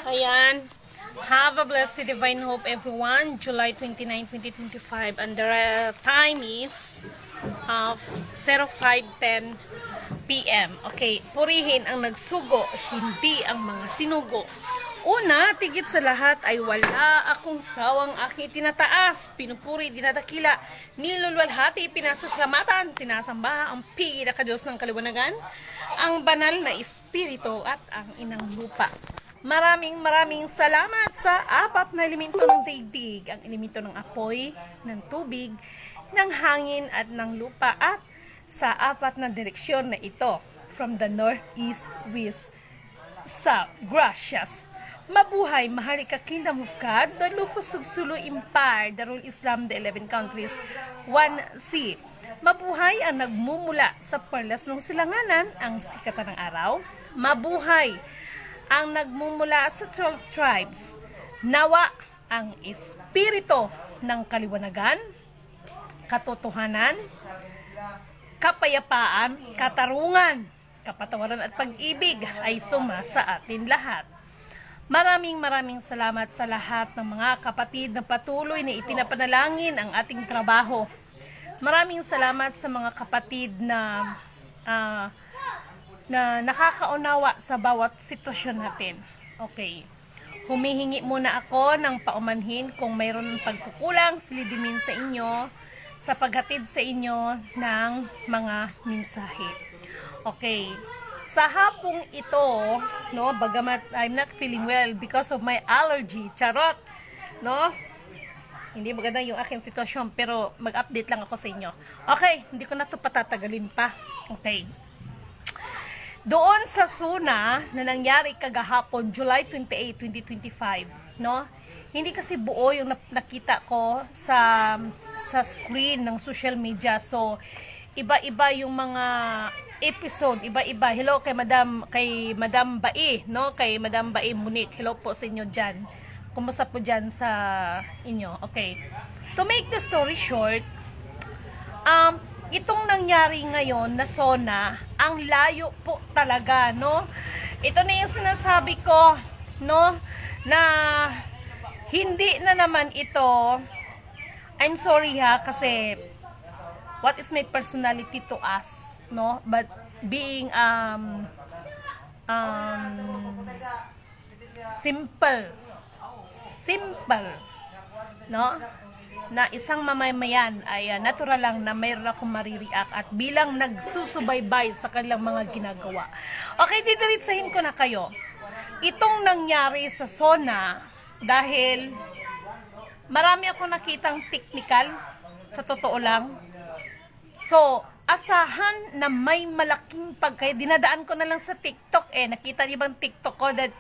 Ayan. Have a blessed divine hope everyone. July 29, 2025 and the time is 05:10 PM. Okay, purihin ang nagsugo, hindi ang mga sinugo. Una, tigit sa lahat ay wala akong sawang aking tinataas, pinupuri, dinadakila, nilulwalhati, pinasasalamatan, sinasamba ang pinakadiyos ng kaliwanagan, ang banal na espiritu at ang inang lupa. Maraming salamat sa apat na elemento ng daigdig, ang elemento ng apoy, ng tubig, ng hangin at ng lupa at sa apat na direksyon na ito, from the north, east, west, south. Gracias. Mabuhay, Maharlika Kingdom of God, the Lufus Sugsulu Empire, the Rule Islam, the 11 countries, 1C. Mabuhay ang nagmumula sa perlas ng silanganan, ang sikatan ng araw. Mabuhay ang nagmumula sa 12 tribes. Nawa ang espiritu ng kaliwanagan, katotohanan, kapayapaan, katarungan, kapatawaran at pag-ibig ay suma sa atin lahat. Maraming salamat sa lahat ng mga kapatid na patuloy na ipinapanalangin ang ating trabaho. Maraming salamat sa mga kapatid na nakakaunawa sa bawat sitwasyon natin. Okay. Humihingi muna ako ng paumanhin kung mayroon pagkukulang, silidimin sa inyo, sa paghatid sa inyo ng mga mensahe. Okay. Sa hapong ito, no, bagamat I'm not feeling well because of my allergy, charot, no? Hindi maganda yung aking sitwasyon, pero mag-update lang ako sa inyo. Okay, hindi ko na ito patatagalin pa. Okay. Doon sa SUNA na nangyari kagahapon, July 28, 2025, no? Hindi kasi buo yung nakita ko sa screen ng social media. So, iba-iba yung mga episode, iba-iba. Hello kay Madam Bai, no? Kay Madam Bai Monique. Hello po sa inyo diyan. Kumusta po diyan sa inyo? Okay. To make the story short, itong nangyari ngayon na SONA, ang layo po talaga, no? Ito na yung sinasabi ko, no? Na hindi na naman ito, I'm sorry ha, kasi what is my personality to us, no? But being simple, no? Na isang mamamayan ay natural lang na mayroon akong marireact at bilang nagsusubaybay sa kanilang mga ginagawa. Okay, didiritsahin ko na kayo. Itong nangyari sa SONA dahil marami akong nakitang technical, sa totoo lang. So, asahan na may malaking pagkaya. Dinadaan ko na lang sa TikTok Nakita niyo bang TikTok ko that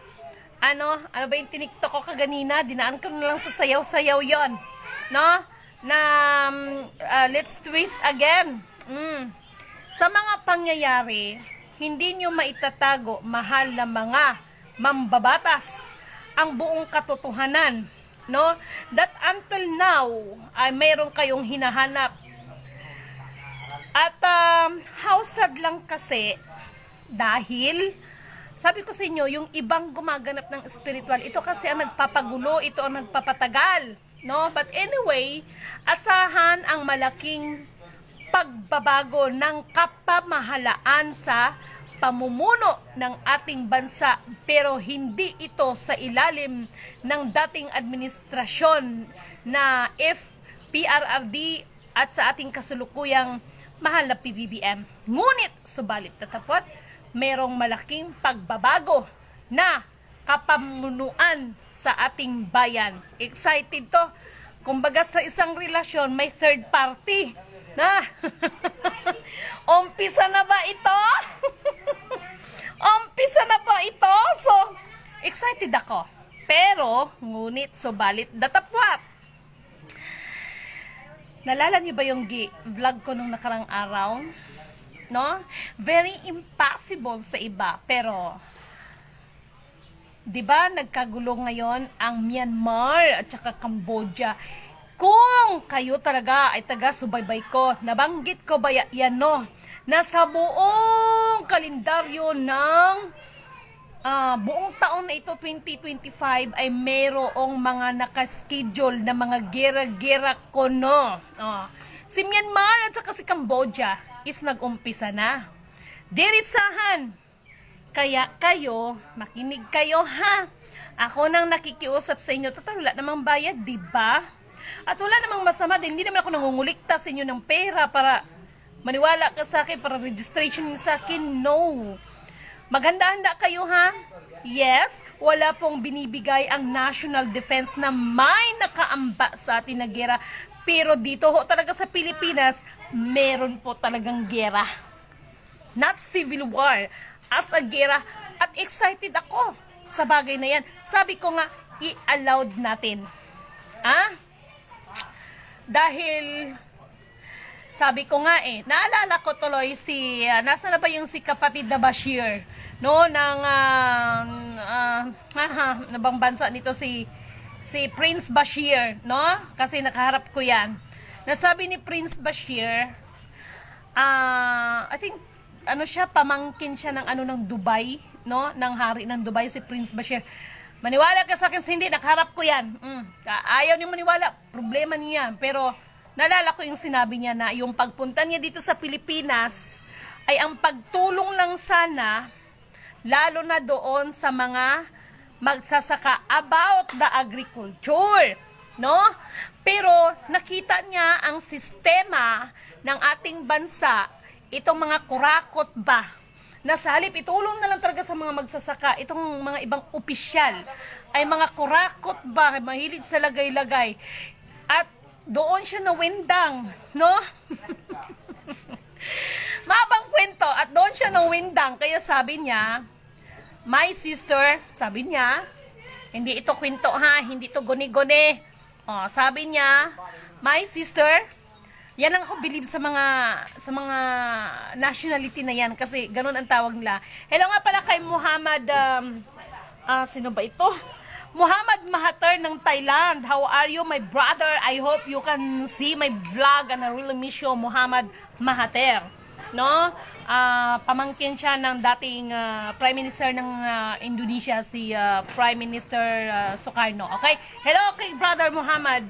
ano ba yung tiniktok ko kaganina? Dinaan ko na lang sa sayaw-sayaw yon, no? Na let's twist again. Sa mga pangyayari, hindi nyo maitatago, mahal na mga mambabatas, ang buong katotohanan, no? That until now ay mayroon kayong hinahanap. At how sad lang kasi dahil sabi ko sa inyo, yung ibang gumaganap ng spiritual, ito kasi ang nagpapagulo, ito ang nagpapatagal, no? But anyway, asahan ang malaking pagbabago ng kapamahalaan sa pamumuno ng ating bansa, pero hindi ito sa ilalim ng dating administrasyon na PRRD at sa ating kasulukuyang mahal na PBBM. Ngunit, subalit tatapot, merong malaking pagbabago na kapamunuan sa ating bayan. Excited to. Kumbaga sa isang relasyon, may third party. Na? Umpisa na ba ito? Umpisa na ba ito? So, excited ako. Pero, ngunit, subalit, datapwat. Nalala niyo ba yung vlog ko nung nakarang araw? No? Very impossible sa iba, pero 'di ba nagkagulo ngayon ang Myanmar at saka Cambodia. Kung kayo talaga ay taga-subaybay ko, nabanggit ko ba yan, no? Na sa buong kalendaryo ng buong taon na ito, 2025, ay mayroong mga nakaschedule na mga gera-gera kono. Si Myanmar at saka si Cambodia is nag-umpisa na. Diritsahan. Kaya kayo, makinig kayo ha. Ako nang nakikiusap sa inyo, total wala namang bayad, di ba? At wala namang masama din, hindi naman ako nangungulikta sa inyo ng pera para maniwala ka sa akin, para registration sa akin. No. Maghanda-handa kayo ha. Yes, wala pong binibigay ang National Defense na may nakaamba sa atin na gera. Pero dito ho talaga sa Pilipinas, meron po talagang gera. Not civil war, as a gera. At excited ako sa bagay na yan. Sabi ko nga, i-allowed natin. Dahil, sabi ko nga naalala ko tuloy si, nasa na ba yung si kapatid na Bashir? No, ng, nabang bansa nito si Prince Bashir, no? Kasi nakaharap ko yan. Nasabi ni Prince Bashir, I think, siya, pamangkin siya ng ng Dubai, no? Ng hari ng Dubai, si Prince Bashir. Maniwala ka sa akin, hindi, nakaharap ko yan. Ayaw niyo maniwala, problema niya. Pero, nalala ko yung sinabi niya na yung pagpunta niya dito sa Pilipinas ay ang pagtulong lang sana, lalo na doon sa mga magsasaka about the agriculture, no? Pero nakita niya ang sistema ng ating bansa, itong mga kurakot ba, na sa halip itulong na lang talaga sa mga magsasaka, itong mga ibang opisyal ay mga kurakot ba, mahilig sa lagay-lagay. At doon siya nawindang, no? Mabang kwento, at doon siya nawindang, kaya sabi niya, my sister, sabi niya, hindi ito kwento ha, hindi ito guni-guni. Sabi niya, my sister, yan ang ako believe sa mga nationality na yan, kasi ganun ang tawag nila. Hello nga pala kay Muhammad, sino ba ito? Muhammad Mahathir ng Thailand. How are you, my brother? I hope you can see my vlog and I really miss you, Muhammad Mahathir. No? Pamangkin siya ng dating Prime Minister ng Indonesia, si Prime Minister Sukarno. Okay? Hello kay brother Muhammad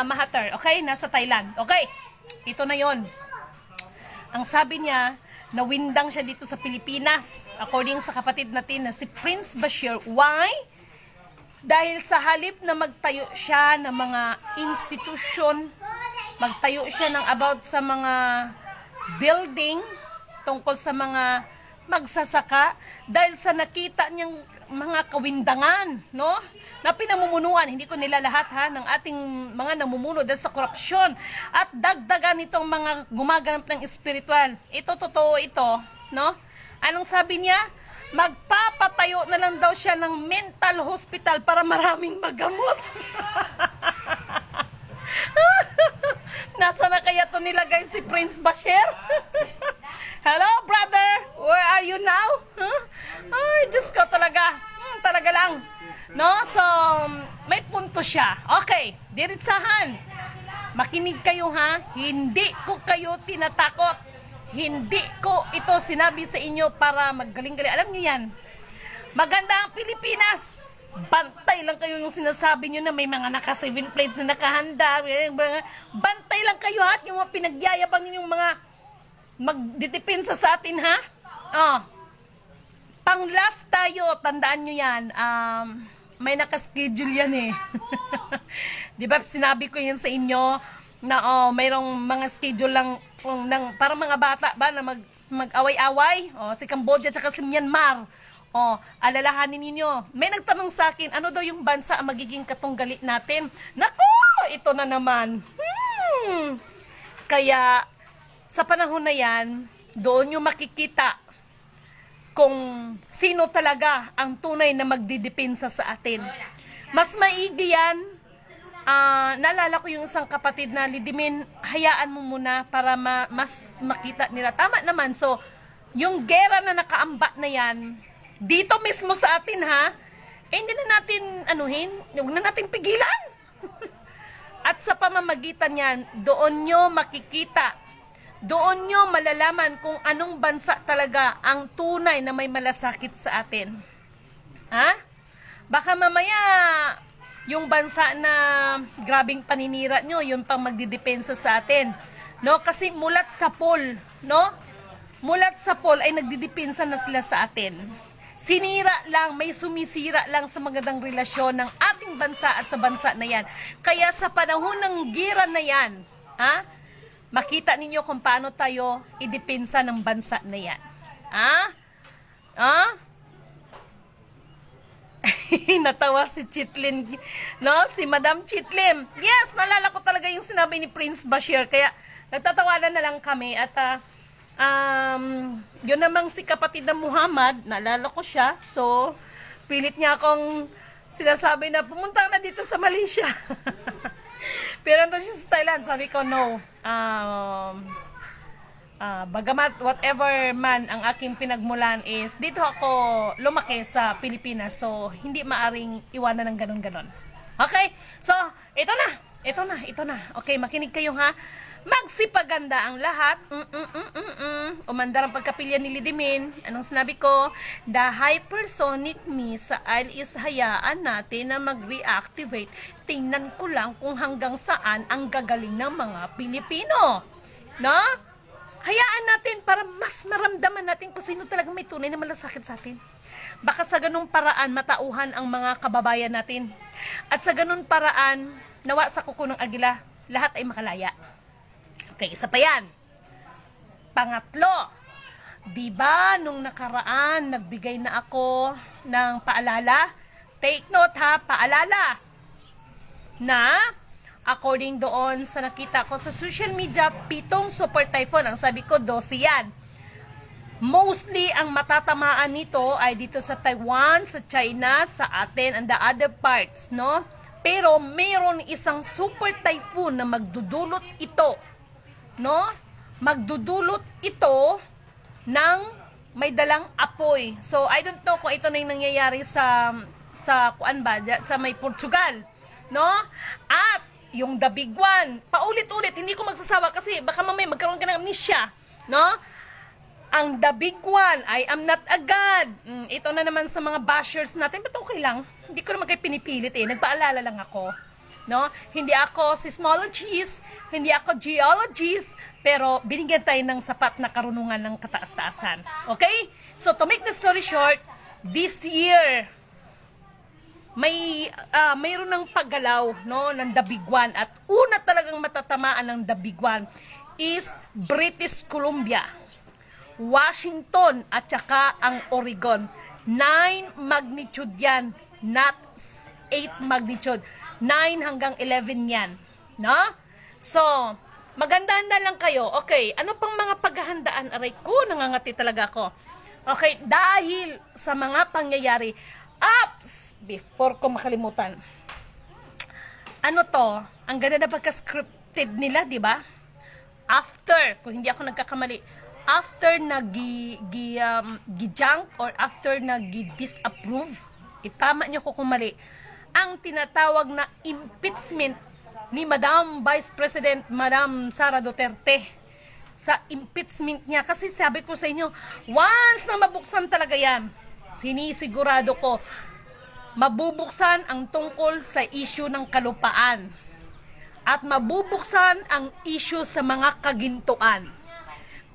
Mahathir. Okay? Nasa Thailand. Okay? Ito na yon. Ang sabi niya, nawindang siya dito sa Pilipinas. According sa kapatid natin na si Prince Bashir. Why? Dahil sa halip na magtayo siya ng mga institusyon, magtayo siya ng about sa mga building tungkol sa mga magsasaka, dahil sa nakita niyang mga kawindangan, no? Na pinamumunuan, hindi ko nila lahat ha, ng ating mga namumuno dahil sa korupsyon, at dagdagan itong mga gumaganap ng espiritual. Ito, totoo ito, no? Anong sabi niya? Magpapatayo na lang daw siya ng mental hospital para maraming magamot. Nasa na kaya to nilagay si Prince Bashir? Hello, brother! Where are you now? Ay, Diyos ko talaga. Talaga lang. No? So, may punto siya. Okay, diritsahan. Makinig kayo ha. Hindi ko kayo tinatakot. Hindi ko ito sinabi sa inyo para maggaling-galing. Alam niyo yan. Maganda ang Pilipinas. Bantay lang kayo yung sinasabi nyo na may mga naka-7 plates na nakahanda. Bantay lang kayo ha. Yung mga pinagyayabang ninyong mga magdidepensa sa atin ha. Pang last tayo, tandaan nyo yan. May nakaschedule yan eh. Di ba sinabi ko yan sa inyo na mayroong mga schedule lang para mga bata ba na mag-away-away. Si Cambodia at si Myanmar. Alalahanin ninyo. May nagtanong sa akin, ano daw yung bansa ang magiging katunggali natin? Nako, ito na naman. Kaya, sa panahon na yan, doon nyo makikita kung sino talaga ang tunay na magdidepensa sa atin. Mas maigi yan. Naalala ko yung isang kapatid na, Lidimin, hayaan mo muna para mas makita nila. Tama naman. So, yung gera na nakaamba na yan, dito mismo sa atin ha, hindi na natin huwag na natin pigilan. At sa pamamagitan yan, doon nyo makikita, doon nyo malalaman kung anong bansa talaga ang tunay na may malasakit sa atin. Ha? Baka mamaya, yung bansa na grabing paninira nyo, yun pang magdidepensa sa atin. No? Kasi mulat sa poll, no? Mulat sa poll ay nagdidepensa na sila sa atin. Sinira lang, may sumisira lang sa magandang relasyon ng ating bansa at sa bansa na yan. Kaya sa panahon ng gira na yan, ha? Makita ninyo kung paano tayo idepensa ng bansa na yan. Ha? Ha? Natawa si Chitlin, no? Si Madam Chitlin. Yes, naalala ko talaga yung sinabi ni Prince Bashir. Kaya nagtatawanan na lang kami. At yun namang si kapatid na Muhammad, naalala ko siya. So, pilit niya akong sinasabi na pumunta na dito sa Malaysia. Pero nandun siya sa Thailand. Sabi ko, no. Bagamat whatever man ang aking pinagmulan is dito ako lumaki sa Pilipinas, so hindi maaring iwanan ng ganon-ganon. Okay? So, ito na. Okay, makinig kayo ha. Magsipaganda ang lahat. Umandar ang pagkapilya ni Lidimin. Anong sinabi ko? The hypersonic missile is hayaan natin na mag-reactivate. Tingnan ko lang kung hanggang saan ang gagaling ng mga Pilipino. No? Hayaan natin para mas maramdaman natin kung sino talagang may tunay na malasakit sa atin. Baka sa ganung paraan matauhan ang mga kababayan natin. At sa ganung paraan, nawa sa kuko ng agila, lahat ay makalaya. Okay, isa pa yan. Pangatlo, diba nung nakaraan, nagbigay na ako ng paalala? Take note ha, paalala. Na according doon sa nakita ko sa social media, 7 super typhoon. Ang sabi ko, 12 yan. Mostly, ang matatamaan nito ay dito sa Taiwan, sa China, sa atin, and the other parts, no? Pero, mayroon isang super typhoon na magdudulot ito, no? Magdudulot ito ng may dalang apoy. So, I don't know kung ito na yung nangyayari sa kuan ba, sa may Portugal, no? At yung the big one, paulit-ulit, hindi ko magsasawa kasi baka mamaya magkaroon ka ng amnesia, no? Ang the big one, I am not a god. Ito na naman sa mga bashers natin, but okay lang. Hindi ko naman kayo pinipilit eh, nagpaalala lang ako, no? Hindi ako seismologist, hindi ako geologist, pero binigyan tayo ng sapat na karunungan ng kataas-taasan. Okay? So to make the story short, this year, mayroon ng paggalaw, no, ng the big one, at una talagang matatamaan ng the big one is British Columbia, Washington at saka ang Oregon. 9 magnitude yan, not 8 magnitude. 9 hanggang 11 yan, no? So, magandaan na lang kayo. Okay, ano pang mga paghahandaan? Aray ko, nangangati talaga ako. Okay, dahil sa mga pangyayari, before ko makalimutan. Ano to? Ang ganda na pagka-scripted nila, di ba? After, kung hindi ako nagkakamali, after nag-junk or after nag-disapprove, itama nyo ko kung mali, ang tinatawag na impeachment ni Madam Vice President Madam Sara Duterte sa impeachment niya. Kasi sabi ko sa inyo, once na mabuksan talaga yan, sinisigurado ko, mabubuksan ang tungkol sa issue ng kalupaan at mabubuksan ang issue sa mga kagintuan.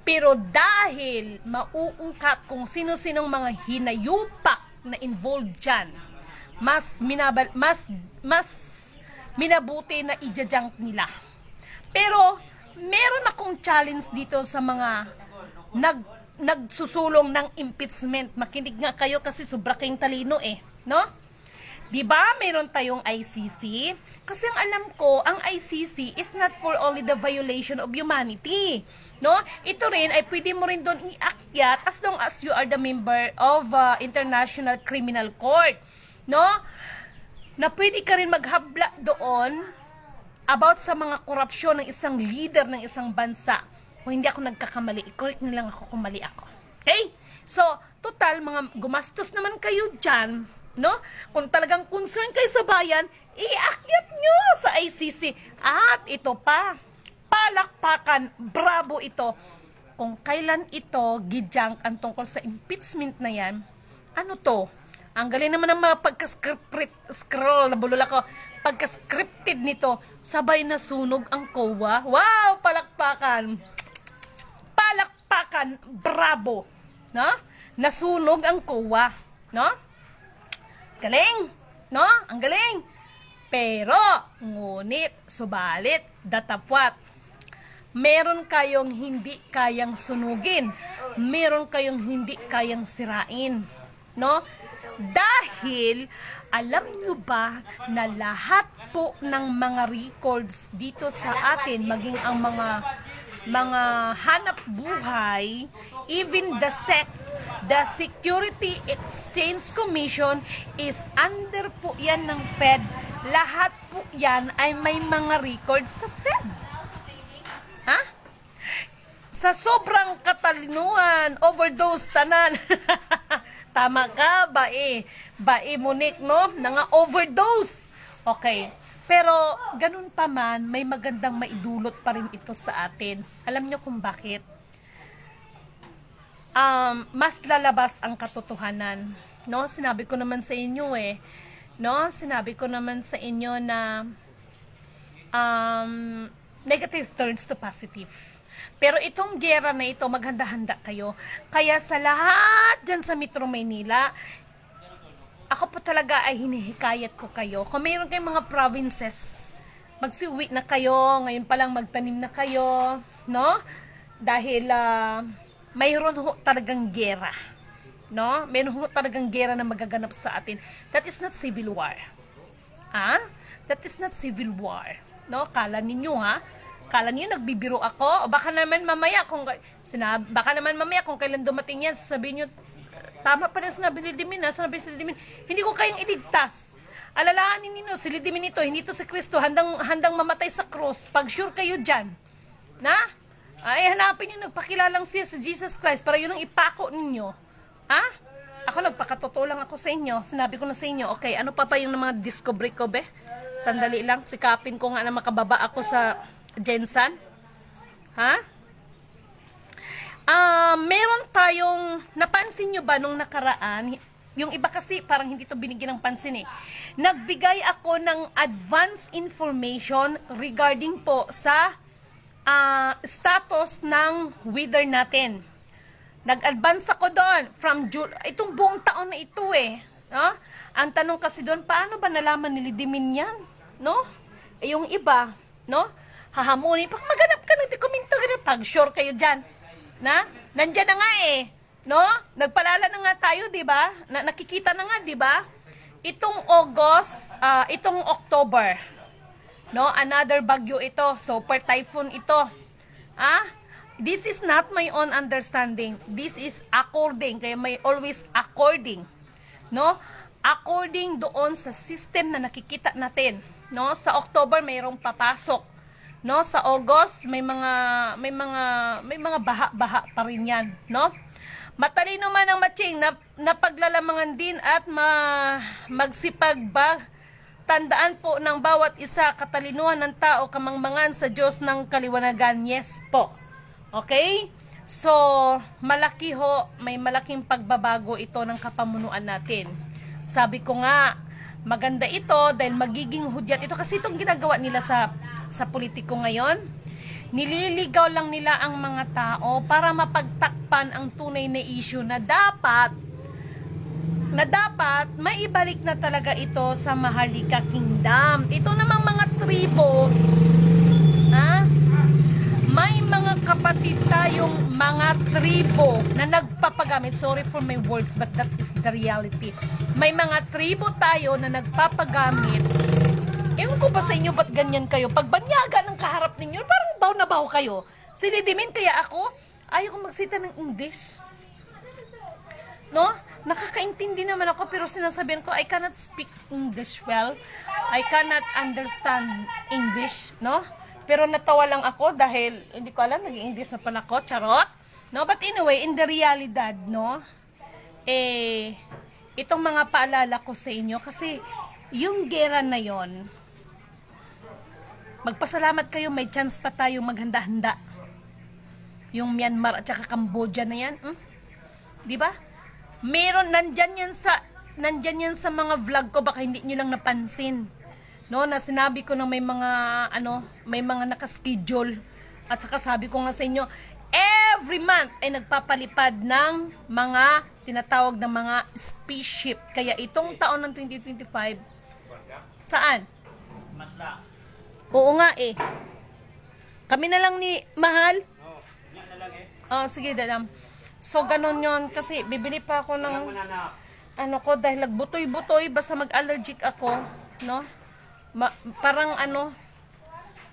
Pero dahil mauungkat kung sino-sinong mga hinayupak na involved dyan, mas minabuti na i-junk nila. Pero meron akong challenge dito sa mga nagsusulong ng impeachment. Makinig nga kayo kasi sobra kayong talino eh, no? Diba, mayroon tayong ICC? Kasi ang alam ko, ang ICC is not for only the violation of humanity, no? Ito rin ay pwede mo rin doon iakyat as long as you are the member of International Criminal Court, no? Na pwede ka rin maghabla doon about sa mga korupsyon ng isang leader ng isang bansa. Kung hindi ako nagkakamali, i-correct nilang ako kung mali ako. Okay? So, total, mga gumastos naman kayo dyan, no? Kung talagang concern kayo sa bayan, iakyat nyo sa ICC. At ito pa, palakpakan, bravo ito. Kung kailan ito, gijank ang tungkol sa impeachment na yan, ano to? Ang galing naman ng mga scroll, nabulol ako. Pagka-scripted nito, sabay na sunog ang COA. Wow, palakpakan. Palakpakan, bravo. No? Nasunog ang COA, no? Galing, no? Ang galing. Pero, ngunit, subalit, datapwat, meron kayong hindi kayang sunugin. Meron kayong hindi kayang sirain. No? Dahil, alam nyo ba na lahat po ng mga records dito sa atin, maging ang mga hanap buhay, even the Security Exchange Commission is under po yan ng Fed. Lahat po yan ay may mga records sa Fed. Ha? Sa sobrang katalinuhan, overdose tanan. Tama ka, bae. Bae Monique, no? Nanga overdose. Okay. Pero, ganun pa man, may magandang maidulot pa rin ito sa atin. Alam nyo kung bakit? Mas lalabas ang katotohanan. No? Sinabi ko naman sa inyo no? Sinabi ko naman sa inyo na negative turns to positive. Pero itong gera na ito, maghanda-handa kayo. Kaya sa lahat dyan sa Metro Maynila, ako po talaga ay hinihikayat ko kayo. Kung mayroon kayong mga provinces, magsiuwi na kayo, ngayon pa lang magtanim na kayo, no? Dahil mayroon ho talagang gera. No? Mayroon ho talagang gera na magaganap sa atin. That is not civil war. That is not civil war. No? Kala ninyo Kala niyo nagbibiro ako? O baka naman mamaya kung kailan dumating yan, sasabihin niyo, tama pa rin sinabi ni Lidimin, hindi ko kayang iligtas. Alalahanin niyo, si Lidimin ito, hindi ito si Kristo, handang mamatay sa cross. Pag sure kayo dyan, ay hanapin niyo, nagpakilalang siya sa Jesus Christ para yun ang ipako ninyo. Ako nagpakatotoo lang ako sa inyo. Sinabi ko na sa inyo, okay, ano pa yung mga discovery ko, be? Sandali lang, sikapin ko nga na makababa ako sa Jensen. Meron tayong, napansin nyo ba nung nakaraan, yung iba kasi parang hindi to binigyan ng pansin Nagbigay ako ng advance information regarding po sa status ng weather natin. Nag-advance ako doon from itong buong taon na ito no? Ang tanong kasi doon, paano ba nalaman ni Lidimin yan? No? Yung iba, no? Hahamunin, pag maganap ka ng dokumento, pag sure kayo dyan, nandyan na nga no? Nagpalala na nga tayo, di ba? Nakikita na nga, di ba? Itong itong October, no? Another bagyo ito, super typhoon ito. This is not my own understanding. This is according, kaya may always according, no? According doon sa system na nakikita natin, no? Sa October mayroong papasok, no? Sa August may mga baha-baha pa rin 'yan, no? Matalino man ang matching na paglalamangan din at magsipag tandaan po ng bawat isa katalinuhan ng tao kamangmangan sa Diyos ng kaliwanagan. Yes po. Okay? So, may malaking pagbabago ito ng kapamunuan natin. Sabi ko nga, maganda ito dahil magiging hudyat ito kasi itong ginagawa nila sa politiko ngayon. Nililigaw lang nila ang mga tao para mapagtakpan ang tunay na issue na dapat maibalik na talaga ito sa Maharlika Kingdom. Ito namang mga tribo, may mga kapatid tayong mga tribo na nagpapagamit. Sorry for my words, but that is the reality. May mga tribo tayo na nagpapagamit. Ewan ko ba sa inyo, ba't ganyan kayo? Pag banyaga ng kaharap ninyo, parang baw na baw kayo. Silidimin kaya ako, ayaw ko magsita ng English. No? Nakakaintindi naman ako, pero sinasabihan ko, I cannot speak English well. I cannot understand English, no? Pero natawa lang ako dahil hindi ko alam, nag-English na pala ako, charot. No? But anyway, in the realidad, no? Itong mga paalala ko sa inyo, kasi yung gera na yon, magpasalamat kayo, may chance pa tayo maghanda-handa. Yung Myanmar at saka Cambodia na yan, di ba? Meron, nandyan yan sa nandyan yan sa mga vlog ko, baka hindi nyo lang napansin. No, na sinabi ko na may mga, may mga nakaschedule. At saka sabi ko nga sa inyo, every month ay nagpapalipad ng mga tinatawag na mga spaceship. Kaya itong taon ng 2025, saan? Oo nga eh. Kami na lang ni Mahal. Oh, sige, dadam. So, ganun yon kasi bibili pa ako ng dahil nagbutoy-butoy, basta mag-allergic ako, no? Parang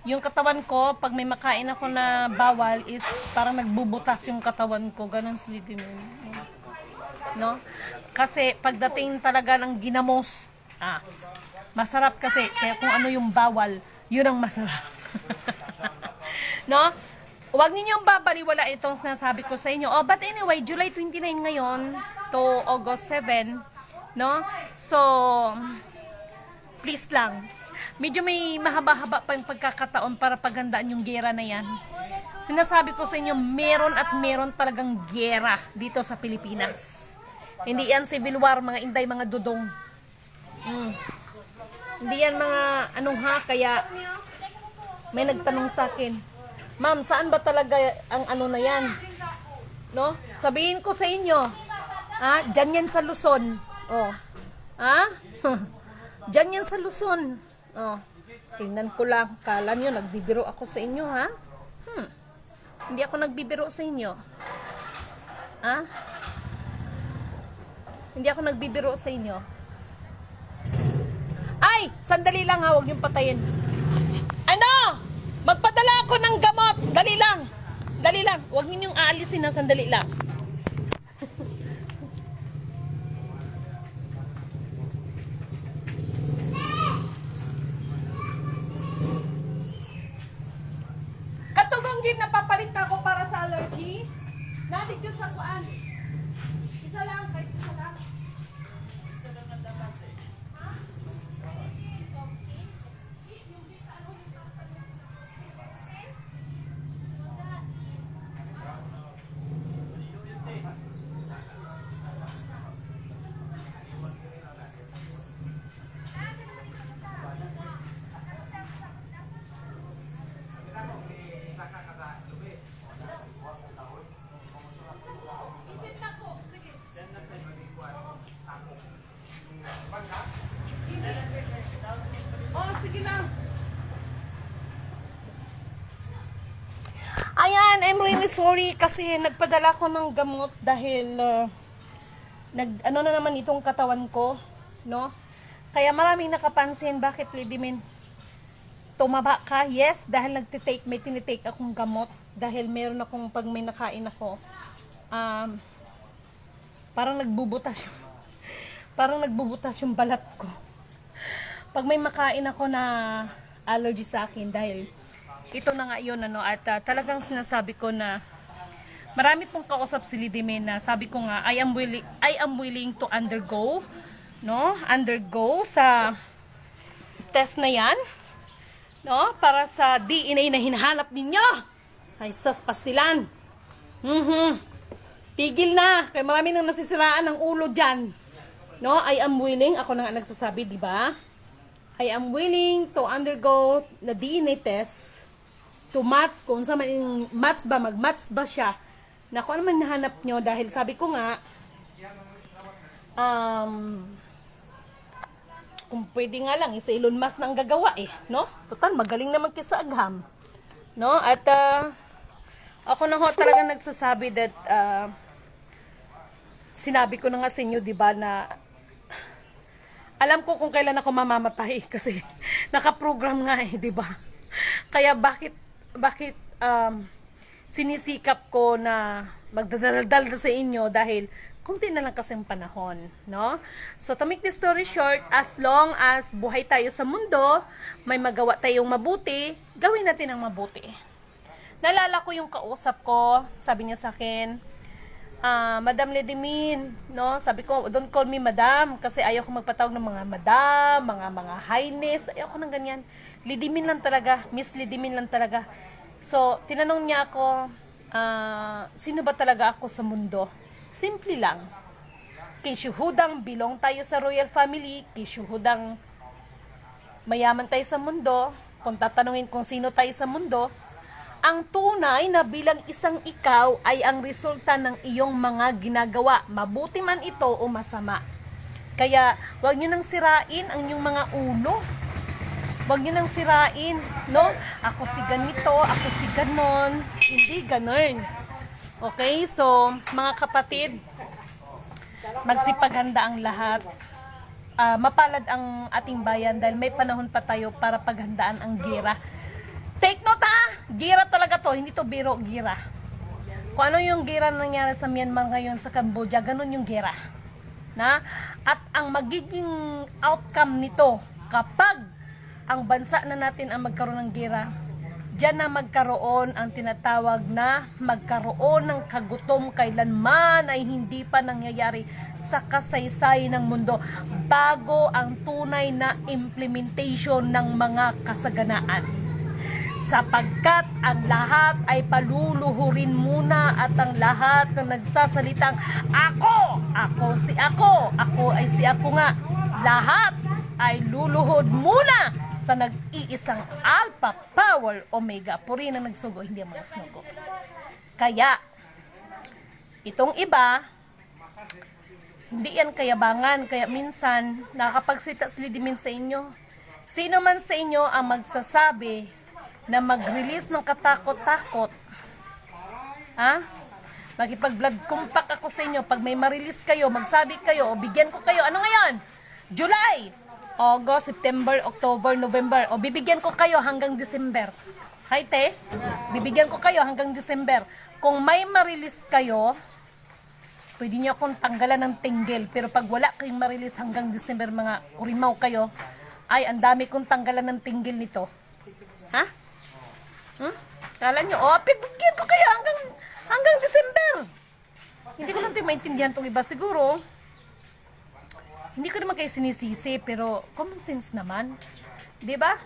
yung katawan ko, pag may makain ako na bawal, is parang nagbubutas yung katawan ko. Ganun silipin mo. No? Kasi pagdating talaga ng ginamos, masarap kasi. Kaya kung ano yung bawal, yun ang masarap. No? Huwag ninyong babaliwala itong sinasabi ko sa inyo. Oh, but anyway, July 29 ngayon to August 7, no? So, please lang. Medyo may mahaba-haba pa yung pagkakataon para paghandaan yung gera na yan. Sinasabi ko sa inyo, meron at meron talagang gera dito sa Pilipinas. Hindi yan civil war, mga inday, mga dudong. Hindi yan mga kaya may nagtanong sa akin, ma'am, saan ba talaga ang na yan? No? Sabihin ko sa inyo, dyan yan sa Luzon. Oh. Dyan yan sa Luzon. Oh. Tingnan ko lang. Kala nyo, nagbibiro ako sa inyo, ha? Hindi ako nagbibiro sa inyo. Hindi ako nagbibiro sa inyo. Ay! Sandali lang, ha? Huwag niyong patayin. Magpadala ako ng gamot. Dali lang. Dali lang. Huwag ninyong aalisin na sandali lang. Katugong din napapalit ako para sa allergy. Nalig yun sa kuan. Isa lang. Kahit isa lang. Oh, sige lang. Ayan, I'm really sorry kasi nagpadala ko ng gamot dahil na naman itong katawan ko, no? Kaya maraming nakapansin, bakit Lidimin? Tumaba ka? Yes, dahil may tinitake akong gamot dahil meron akong pag may nakain ako. Parang nagbubutas yung balat ko. Pag may makain ako na allergy sa akin dahil ito na nga yun at talagang sinasabi ko na marami pong kausap si Lidimin na sabi ko nga I am willing to undergo sa test na yan, no, para sa DNA na hinahanap ninyo. Ay sus, pastilan. Pigil na, kaya marami nang nasisiraan ng ulo dyan. No, I am willing, ako na nga nagsasabi, di ba? I am willing to undergo the DNA test to match, kung sa match ba, mag-match ba siya na kung ano man nahanap nyo, dahil sabi ko nga, kung pwede nga lang, isa Elon Musk na ang gagawa no? Total, magaling naman kisa agham. No? At, ako na ho talaga nagsasabi that, sinabi ko na nga sa inyo, di ba, na alam ko kung kailan ako mamamatay kasi nakaprogram nga di ba? Kaya bakit sinisikap ko na magdadaldal sa inyo dahil kunti na lang kasing panahon, no? So to make this story short, as long as buhay tayo sa mundo, may magawa tayong mabuti, gawin natin ang mabuti. Nalala ko yung kausap ko, sabi niya sa akin, Madam Lidimin, no? Sabi ko, don't call me madam kasi ayaw ko magpatawag ng mga madam, mga highness, ayaw ko ng ganyan. Lidimin lang talaga, Miss Lidimin lang talaga. So, tinanong niya ako, sino ba talaga ako sa mundo? Simple lang. Kisyuhudang bilong tayo sa royal family, kisyuhudang mayaman tayo sa mundo, kung tatanungin kung sino tayo sa mundo, ang tunay na bilang isang ikaw ay ang resulta ng iyong mga ginagawa, mabuti man ito o masama. Kaya huwag nyo nang sirain ang inyong mga ulo. Huwag nyo nang sirain, no? Ako si ganito, ako si ganon. Hindi ganon. Okay, so mga kapatid, magsipaghanda ang lahat. Mapalad ang ating bayan dahil may panahon pa tayo para paghandaan ang gira. Take note ha! Gira talaga to, hindi to biro, gira. Kung ano yung gira nangyari sa Myanmar ngayon sa Cambodia, ganun yung gira. Na? At ang magiging outcome nito, kapag ang bansa na natin ang magkaroon ng gira, diyan na magkaroon ang tinatawag na magkaroon ng kagutom kailanman ay hindi pa nangyayari sa kasaysayan ng mundo bago ang tunay na implementation ng mga kasaganaan. Sapagkat ang lahat ay paluluhurin muna at ang lahat na nagsasalitang ako ay si ako nga, lahat ay luluhod muna sa nag-iisang Alpha Power Omega. Puri na nagsugo, hindi mo nagsugo. Kaya, itong iba, hindi yan kayabangan. Kaya minsan, nakakapagsitas-lidimin sa inyo. Sino man sa inyo ang magsasabi na mag-release ng katakot-takot, makipag-blood compact ako sa inyo, pag may ma-release kayo, magsabi kayo, o bigyan ko kayo, ano ngayon? July, August, September, October, November, o bibigyan ko kayo hanggang December. Hay te, bibigyan ko kayo hanggang December. Kung may ma-release kayo, pwede niyo akong tanggalan ng tinggil, pero pag wala kayong ma-release hanggang December, mga kurimaw kayo, ay ang dami kong tanggalan ng tinggil nito. Ha? Kala nyo, bigyan ko kayo hanggang December. Hindi ko lang maintindihan itong iba. Siguro, hindi ko naman kayo sinisisi, pero common sense naman. Diba?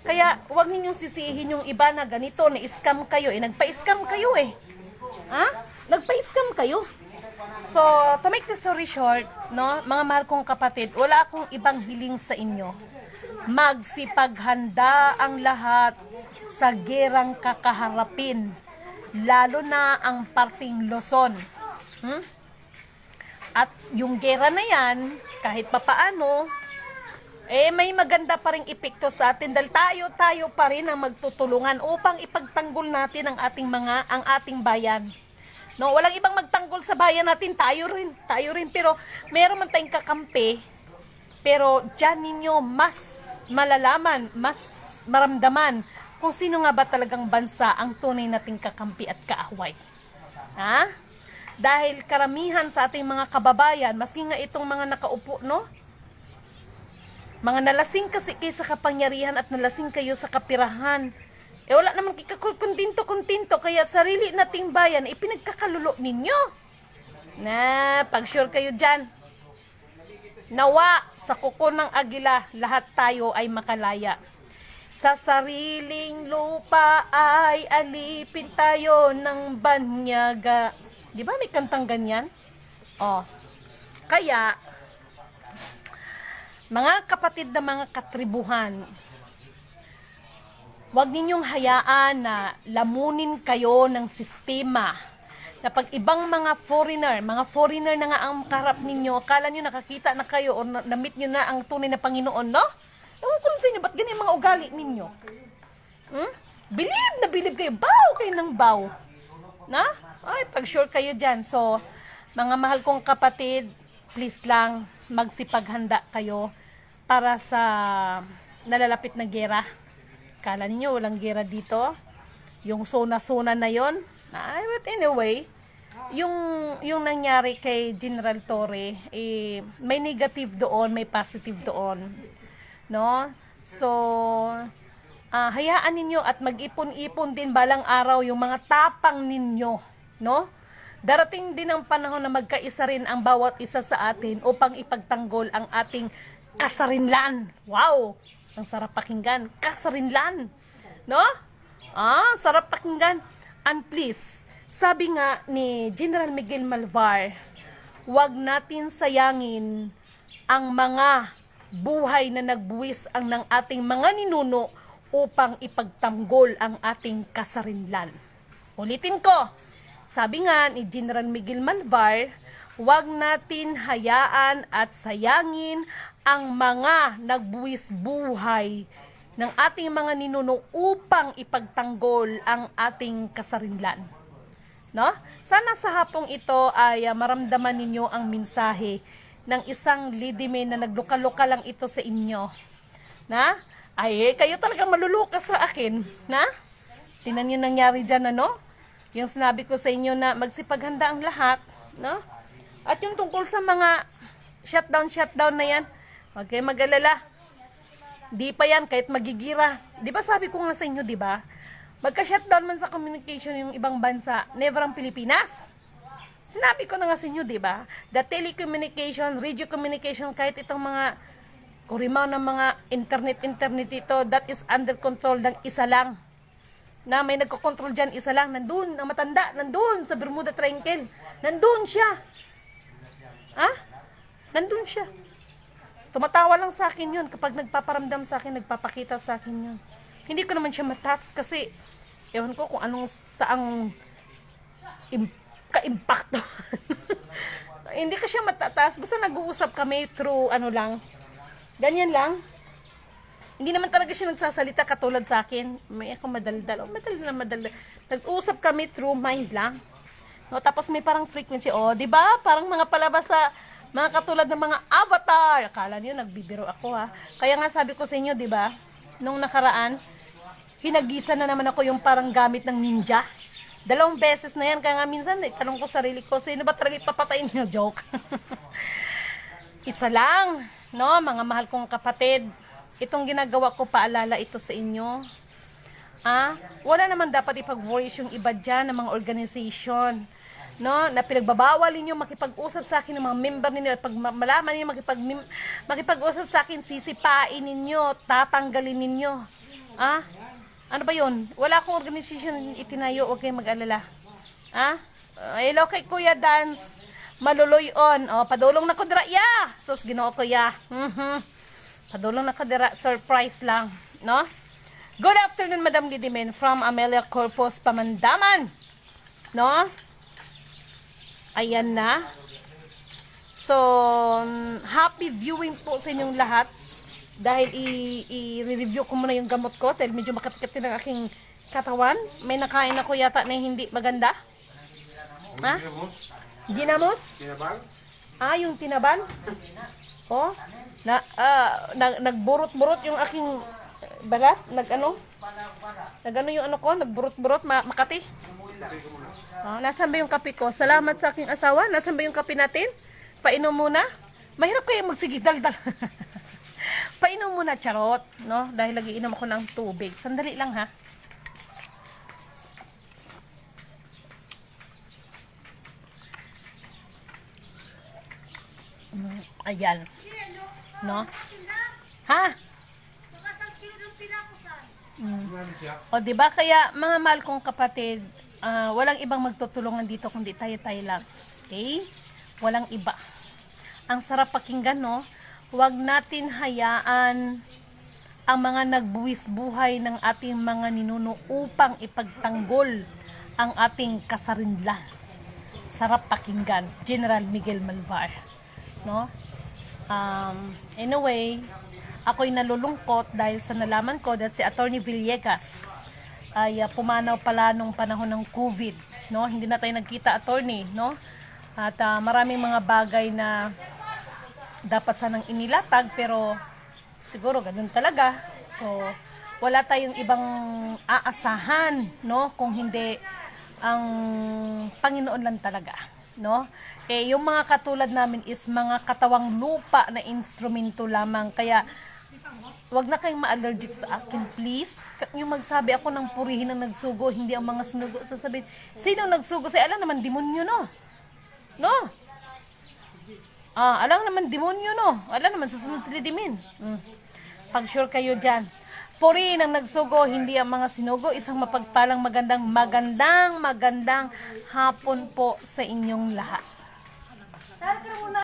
Kaya, huwag ninyong sisihin yung iba na ganito, na-scam kayo. Nagpa-scam kayo Nagpa-scam kayo. So, to make the story short, no, mga mahal kong kapatid, wala akong ibang hiling sa inyo. Magsipaghanda ang lahat sa gerang kakaharapin, lalo na ang parting Luzon. At yung gera na yan, kahit papaano, may maganda pa ring epekto sa atin dahil tayo pa rin ang magtutulungan upang ipagtanggol natin ang ating bayan. No, walang ibang magtanggol sa bayan natin, tayo rin, pero meron man tayong kakampi, pero diyan ninyo mas malalaman, mas maramdaman kung sino nga ba talagang bansa ang tunay nating kakampi at kaaway. Dahil karamihan sa ating mga kababayan, maski nga itong mga nakaupo, no? Mga nalasing kasi kayo sa kapangyarihan at nalasing kayo sa kapirahan. Wala naman kikakuntinto, kaya sarili nating bayan, ipinagkakalulo ninyo. Pag sure kayo dyan, nawa sa kuko ng agila, lahat tayo ay makalaya. Sa sariling lupa ay alipin tayo ng banyaga. Di ba may kantang ganyan? Kaya, mga kapatid na mga katribuhan, huwag ninyong hayaan na lamunin kayo ng sistema. Na pag ibang mga foreigner na nga ang karap ninyo, akala nyo nakakita na kayo o na-meet nyo na ang tunay na Panginoon, no? Ewan ko sa inyo, ba't ganyan mga ugali ninyo? Bilib kayo, baw kayo ng baw. Pag sure kayo dyan. So, mga mahal kong kapatid, please lang, magsipaghanda kayo para sa nalalapit na gera. Kala niyo walang gera dito? Yung sona-sona na yon. But anyway, yung nangyari kay General Torre, may negative doon, may positive doon. No? So, hayaan ninyo at mag-ipon-ipon din balang araw yung mga tapang ninyo, no? Darating din ang panahon na magkaisa rin ang bawat isa sa atin upang ipagtanggol ang ating kasarinlan. Wow! Ang sarap pakinggan. Kasarinlan. No? Sarap pakinggan. And please, sabi nga ni General Miguel Malvar, huwag natin sayangin ang mga buhay na nagbuwis ang ng ating mga ninuno upang ipagtanggol ang ating kasarinlan. Ulitin ko, sabi nga ni General Miguel Malvar, huwag natin hayaan at sayangin ang mga nagbuwis buhay ng ating mga ninuno upang ipagtanggol ang ating kasarinlan. No? Sana sa hapong ito ay maramdaman ninyo ang mensahe ng isang lidime na nagluka-luka lang ito sa inyo. Na? Ay, kayo talaga maluluka sa akin. Na? Tinan nyo nangyari dyan, ano? Yung sinabi ko sa inyo na magsipaghanda ang lahat. No? At yung tungkol sa mga shutdown na yan, huwag kayo mag-alala. Di pa yan, kahit magigira. Di ba sabi ko nga sa inyo, di ba? Magka-shutdown man sa communication yung ibang bansa, never ang Pilipinas. Sinabi ko na nga sa inyo, di ba? The telecommunication, radio communication, kahit itong mga kurimaw ng mga internet ito, that is under control ng isa lang. Na may nagko-control dyan, isa lang. Nandun, ang matanda, nandun sa Bermuda Triangle. Nandun siya. Ha? Nandun siya. Tumatawa lang sa akin yun. Kapag nagpaparamdam sa akin, nagpapakita sa akin yun. Hindi ko naman siya matats kasi ewan ko kung anong saang ka-impacto. Hindi ka siya matataas. Basta nag-uusap kami through ano lang. Ganyan lang. Hindi naman talaga siya nagsasalita katulad sa akin. May ako madaldal. Madaldal. Nag-uusap kami through mind lang. No, tapos may parang frequency. Oh, di ba? Parang mga palabas sa mga katulad ng mga avatar. Akala niyo nagbibiro ako ha. Kaya nga sabi ko sa inyo, di ba? Nung nakaraan, hinagisa na naman ako yung parang gamit ng ninja. 2 beses na yan. Kaya nga minsan, tanong ko sarili ko, sino ba talaga ipapatayin niyo? Joke. Isa lang, no? Mga mahal kong kapatid. Itong ginagawa ko, paalala ito sa inyo. Wala naman dapat ipag-voice yung iba dyan ng mga organization. No? Na pinagbabawal ninyo makipag-usap sa akin ng mga member ninyo. At pag malaman ninyo makipag-usap sa akin, sisipain ninyo, tatanggalin ninyo. Ano ba yun? Wala akong organization itinayo, huwag kayong mag-alala. Hello kay Kuya Dance, maluloy on. Padulong na ko dira, ya! Sus, ginoo ko, ya. Padulong na ko dira, surprise lang. No? Good afternoon, Madam Lidimen, from Amelia Corpus, Pamandaman. No? Ayan na. So, happy viewing po sa inyong lahat. Dahil i-review ko muna yung gamot ko dahil medyo makatikati ng aking katawan. May nakain ako yata na hindi maganda. Ginamos? Tinaban? Yung tinaban? Nagburot-burot yung aking balat. Nagano yung ano ko? Nagburot-burot, Makati. Nasaan ba yung kape ko? Salamat sa aking asawa. Nasaan ba yung kape natin? Painom muna. Mahirap kayo magsigidaldal. Painom muna, charot, no? Dahil lagi inom ako ng tubig. Sandali lang, ha? Ayan. No? Ha? O, diba? Kaya, mga mahal kong kapatid, walang ibang magtutulungan dito kundi tayo-tayo lang. Okay? Walang iba. Ang sarap pakinggan, no? Huwag natin hayaan ang mga nagbuwis buhay ng ating mga ninuno upang ipagtanggol ang ating kasarinlan. Sarap pakinggan, General Miguel Malvar. No? Anyway, ako'y nalulungkot dahil sa nalaman ko that si Attorney Villegas ay pumanaw pala nung panahon ng COVID. No? Hindi na tayo nagkita, attorney. No? At maraming mga bagay na dapat sanang inilatag pero siguro ganun talaga. So wala tayong ibang aasahan, no, kung hindi ang Panginoon lang talaga, no? Yung mga katulad namin is mga katawang lupa na instrumento lamang. Kaya wag na kayong ma-allergic sa akin, please. Yung magsabi ako ng purihin ng nagsugo, hindi ang mga sinugo. Sasabihin, sino nagsugo? Alam naman, demonyo, no? No? Alam naman, demonyo, no? Alam naman, susunod sila dimin. Pag sure kayo dyan. Purihin ang nagsugo, hindi ang mga sinugo. Isang mapagpalang magandang hapon po sa inyong lahat. Saan ka muna?